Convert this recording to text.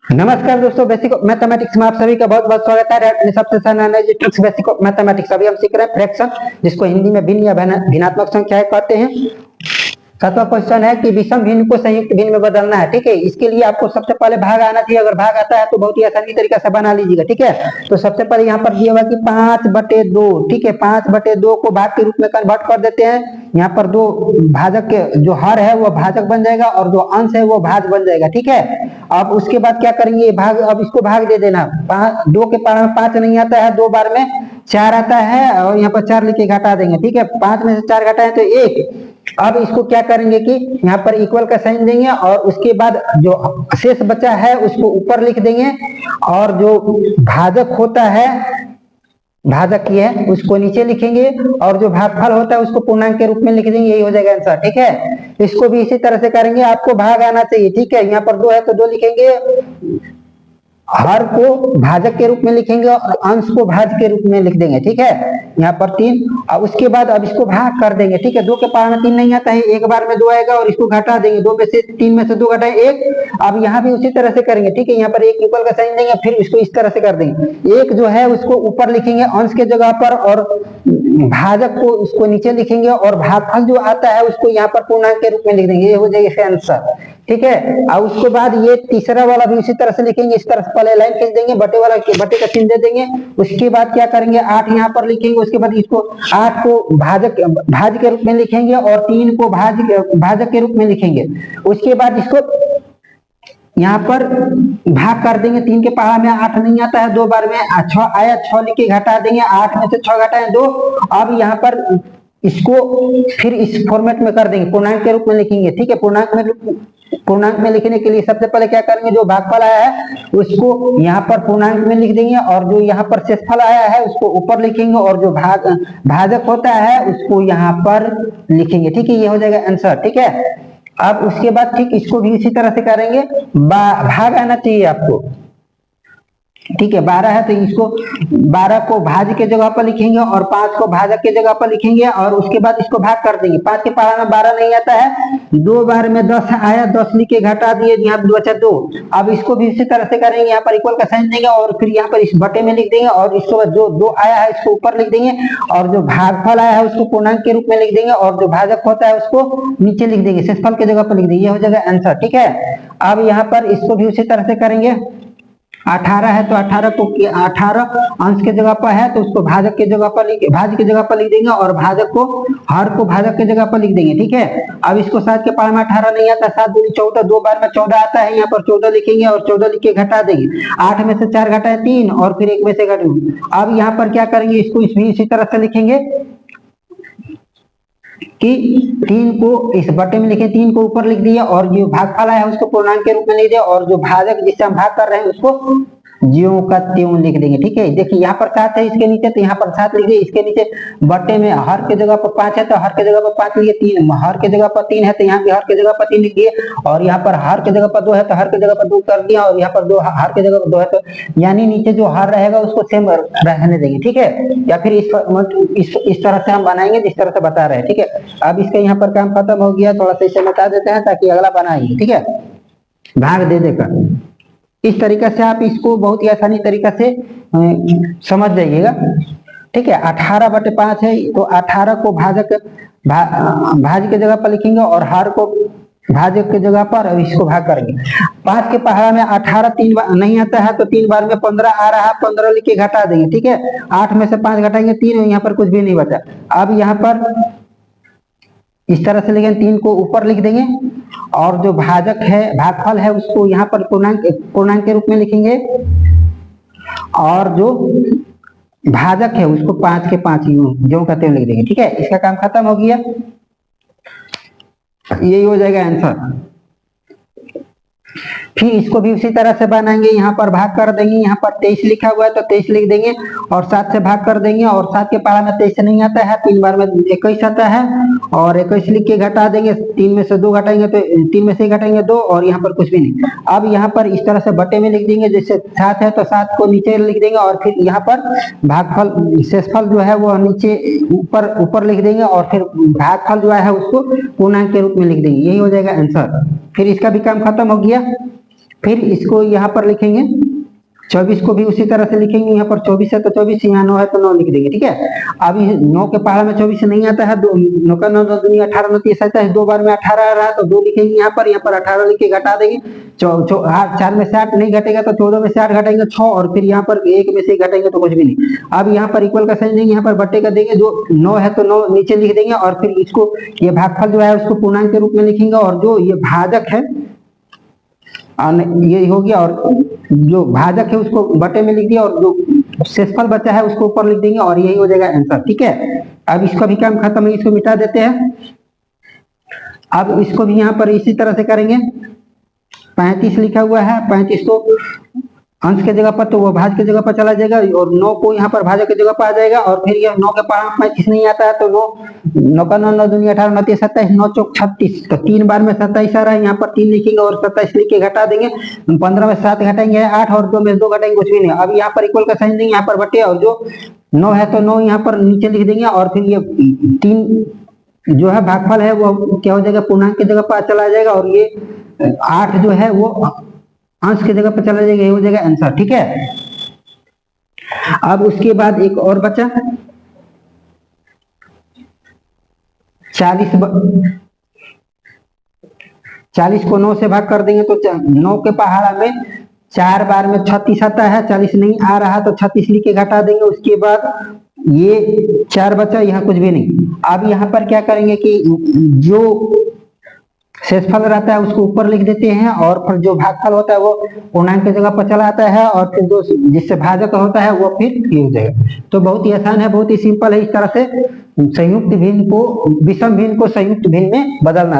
नमस्कार दोस्तों, basic mathematics में आप सभी का बहुत बहुत स्वागत है। अपने सबसे ट्रिक्स बेसिक मैथमेटिक्स अभी हम सीख रहे हैं फ्रैक्शन, जिसको हिंदी में भिन्न या भिन्नात्मक संख्याएं कहते हैं। सातवां क्वेश्चन है कि विषम भिन्न को संयुक्त भिन्न में बदलना है। ठीक है, इसके लिए आपको सबसे पहले भाग आना चाहिए। अगर भाग आता है तो बहुत ही आसानी तरीका से बना लीजिएगा। ठीक है, तो सबसे पहले यहाँ पर दिया हुआ कि 5/2। ठीक है, 5/2 को भाग के रूप में कन्वर्ट कर देते हैं। यहाँ पर दो भाजक के जो हर है वो भाजक बन जाएगा और जो अंश है वो भाज बन जाएगा। ठीक है, अब उसके बाद क्या करेंगे, भाग, अब इसको भाग दे देना। 2 के पावर में 5 नहीं आता है, 2 बार में 4 आता है और यहाँ पर 4 लिख के घटा देंगे। ठीक है, 5 में से 4 घटाएं तो 1। अब इसको क्या करेंगे कि यहाँ पर इक्वल का साइन देंगे और उसके बाद जो शेष बचा है उसको ऊपर लिख देंगे और जो भाजक होता है, भाजक की है, उसको नीचे लिखेंगे और जो भागफल होता है उसको पूर्णांक के रूप में लिख देंगे। यही हो जाएगा आंसर। ठीक है, इसको भी इसी तरह से करेंगे। आपको भाग आना चाहिए। ठीक है, यहाँ पर 2 है तो 2 लिखेंगे, हर को भाजक के रूप में लिखेंगे और अंश को भाज के रूप में लिख देंगे। ठीक है, यहाँ पर 3 और उसके बाद अब इसको भाग कर देंगे। ठीक है, 2 के पावर में 3 नहीं आता है, एक बार में 2 आएगा और इसको घटा देंगे। 2 में से 3 में से 2 घटाए 1। अब यहाँ भी उसी तरह से करेंगे। ठीक है, यहाँ पर एक इक्वल का साइन देंगे, फिर इसको इस तरह से कर देंगे। एक जो है उसको ऊपर लिखेंगे अंश के जगह पर और भाजक को उसको नीचे लिखेंगे और भागफल जो आता है उसको यहाँ पर पूर्णांक के रूप में लिख देंगे। ये हो जाएगा इसका आंसर। ठीक है, और उसके बाद ये तीसरा वाला भी उसी तरह से लिखेंगे। इस तरह से पहले लाइन खींच देंगे, बटे का चिन्ह दे देंगे। उसके बाद क्या करेंगे, 8 यहाँ पर लिखेंगे। उसके बाद इसको 8 को भाज के रूप में लिखेंगे और 3 को भाजक के रूप में लिखेंगे। उसके बाद इसको यहाँ पर भाग कर देंगे। 3 के पावर में 8 नहीं आता है, 2 बार में 6 आया, 6 लिख के घटा देंगे। 8 में से 6 घटाए 2। अब यहाँ पर इसको फिर इस फॉर्मेट में कर देंगे, पूर्णांक के रूप में लिखेंगे। ठीक है, पूर्णांक में लिखने के लिए सबसे पहले क्या करेंगे, जो भागफल आया है उसको यहाँ पर पूर्णांक में लिख देंगे और जो यहाँ पर शेषफल आया है उसको ऊपर लिखेंगे और जो भाजक होता है उसको यहाँ पर लिखेंगे। ठीक है, ये हो जाएगा आंसर। ठीक है, अब उसके बाद ठीक इसको भी इसी तरह से करेंगे। भाग आना चाहिए आपको। ठीक है, 12 है तो इसको 12 को भाज के जगह पर लिखेंगे और 5 को भाजक के जगह पर लिखेंगे और उसके बाद इसको भाग कर देंगे। 5 के पावर में 12 नहीं आता है, 2 बार में 10 आया, 10 लिख के घटा दिए, यहाँ बचा 2। अब इसको भी इसी तरह से करेंगे, यहाँ पर इक्वल का साइन देंगे और फिर यहाँ पर इस बटे में लिख देंगे और इसके बाद जो 2 आया है इसको ऊपर लिख देंगे और जो भागफल आया है उसको पूर्णांक के रूप में लिख देंगे और जो भाजक होता है उसको नीचे लिख देंगे, शेषफल के जगह पर लिख देंगे। ये हो जाएगा आंसर। ठीक है, अब यहाँ पर इसको भी उसी तरह से करेंगे। 18 है तो 18 अंश के जगह पर है तो उसको भाजक के जगह पर भाज के जगह पर लिख देंगे और भाजक को हर को भाजक के जगह पर लिख देंगे। ठीक है, अब इसको 7 के पावर में 18 नहीं आता, 7 दूनी 14, 2 बार में 14 आता है, यहाँ पर 14 लिखेंगे और 14 लिख के घटा देंगे। 8 में से 4 घटाए 3 और फिर 1 में से घटेंगे। अब यहाँ पर क्या करेंगे, इसको इसी तरह से लिखेंगे कि 3 को इस बटे में लिखे, 3 को ऊपर लिख दिया और जो भागफल आया है उसको पूर्णांक के रूप में लिख दिया और जो भाजक जिससे हम भाग कर रहे हैं उसको ज्यों का त्यों लिख देंगे। ठीक है, देखिए यहाँ पर 7 है इसके नीचे तो यहाँ पर 7 लिख दिए। इसके नीचे बटे में हर के जगह पर 5 है तो हर के जगह पर 5 लिखे। 3 हर के जगह पर 3 है तो यहाँ भी हर के जगह पर 3 लिख दिए और यहाँ पर हर के जगह पर 2 है तो हर के जगह पर 2 कर दिया और यहाँ पर 2 हर के जगह पर 2 है तो यानी नीचे जो हर रहेगा उसको सेम रहने देंगे। ठीक है, या फिर इस तरह से हम बनाएंगे जिस तरह से बता रहे हैं। ठीक है, अब इसका यहाँ पर काम खत्म हो गया, थोड़ा सा इसे बता देते हैं ताकि अगला बनाएंगे। ठीक है, भाग दे देकर इस तरीके से आप इसको बहुत ही आसानी तरीका से समझ जाइएगा। ठीक है, 18/5 है तो 18 को भाज के जगह पर लिखेंगे और हर को भाजक के जगह पर इसको भाग करेंगे। 5 के पावर में 18 3 बार नहीं आता है तो 3 बार में 15 आ रहा है, 15 लिख के घटा देंगे। ठीक है, 8 में से 5 घटाएंगे 3, यहाँ पर कुछ भी नहीं बचा। अब यहाँ पर इस तरह से लिखेंगे, 3 को ऊपर लिख देंगे और जो भाजक है, भागफल है, उसको यहाँ पर पूर्णांक के रूप में लिखेंगे और जो भाजक है उसको 5 के 5 ज्यों का त्यों लिख देंगे। ठीक है, इसका काम खत्म हो गया, यही हो जाएगा आंसर। फिर इसको भी उसी तरह से बनाएंगे, यहाँ पर भाग कर देंगे। यहाँ पर 23 लिखा हुआ है तो 23 लिख देंगे और 7 से भाग कर देंगे और 7 के पावर में 23 नहीं आता है, 3 बार में 21 आता है और 21 लिख के घटा देंगे। 3 में से 2 घटाएंगे तो 3 में से घटाएंगे 2 और यहाँ पर कुछ भी नहीं। अब यहाँ पर इस तरह से बटे में लिख देंगे, जैसे 7 है तो 7 को नीचे लिख देंगे और फिर यहाँ पर भागफल शेषफल जो है वो नीचे ऊपर लिख देंगे और फिर भागफल जो है उसको पूर्णांक के रूप में लिख देंगे। यही हो जाएगा आंसर। फिर इसका भी काम खत्म हो गया। फिर इसको यहाँ पर लिखेंगे 24 को भी उसी तरह से लिखेंगे, यहाँ पर 24 है तो 24, यहाँ 9 है तो 9 लिख देंगे, ठीक है। अब 9 के पहाड़ा में 24 नहीं आता है, 9 का 9 दुनिया 18 30 आता है, 2 बार में 18 आ रहा है तो 2 लिखेंगे यहाँ पर 18 लिख के घटा देंगे। 4 में से 8 नहीं घटेगा तो 14 में से 8 घटेंगे 6, और फिर यहाँ पर 1 में से घटेंगे तो कुछ भी नहीं। अब यहाँ पर इक्वल का साइन देंगे, यहाँ पर बट्टे का देंगे, जो 9 है तो 9 नीचे लिख देंगे, और फिर इसको ये भागफल जो है उसको पूर्णांक के रूप में लिखेंगे, और जो ये भाजक है ये हो गया, और जो भाजक है उसको बटे में लिख दिया, और जो शेषफल बचा है उसको ऊपर लिख देंगे, और यही हो जाएगा आंसर, ठीक है। अब इसका भी काम खत्म है, इसको मिटा देते हैं। अब इसको भी यहाँ पर इसी तरह से करेंगे। 35 लिखा हुआ है, 35 को अंश के जगह पर तो वो भाज के जगह पर चला जाएगा, और 9 को यहाँ पर भाजक की जगह पर आ जाएगा, और फिर ये 9 के पहाड़ा 35 नहीं आता है तो 9 का 9 दुनिया 18 29 27, 9 चौक 36, तो 3 बार में 27 आ रहा है, यहाँ पर 3 लिखेंगे और 27 लिख के घटा देंगे। 15 में 7 घटाएंगे 8, और 2 में 2 घटाएंगे कुछ भी नहीं। अब यहाँ पर इक्वल का साइन देंगे, यहाँ पर बटे, और जो 9 है तो 9 यहाँ पर नीचे लिख देंगे, और फिर ये 3 जो है भागफल है वो क्या हो जाएगा, पूर्णांक की जगह पर चला जाएगा, और ये 8 जो है वो अंश की जगह पर चला जाएगा, ये हो जाएगा आंसर, ठीक है। अब उसके बाद एक और बचा 40 को 9 से भाग कर देंगे तो 9 के पहाड़ा में 4 बार में 36 आता है, 40 नहीं आ रहा तो 36 लिख के घटा देंगे। उसके बाद ये 4 बचा, यहाँ कुछ भी नहीं। अब यहाँ पर क्या करेंगे कि जो शेषफल रहता है उसको ऊपर लिख देते हैं, और फिर जो भागफल होता है वो पूर्णांक की जगह पर चला आता है, और फिर जो जिससे भाजक होता है वो फिर ये हो जाएगा। तो बहुत ही आसान है, बहुत ही सिंपल है। इस तरह से संयुक्त भिन्न को विषम भिन्न को संयुक्त भिन्न में बदलना।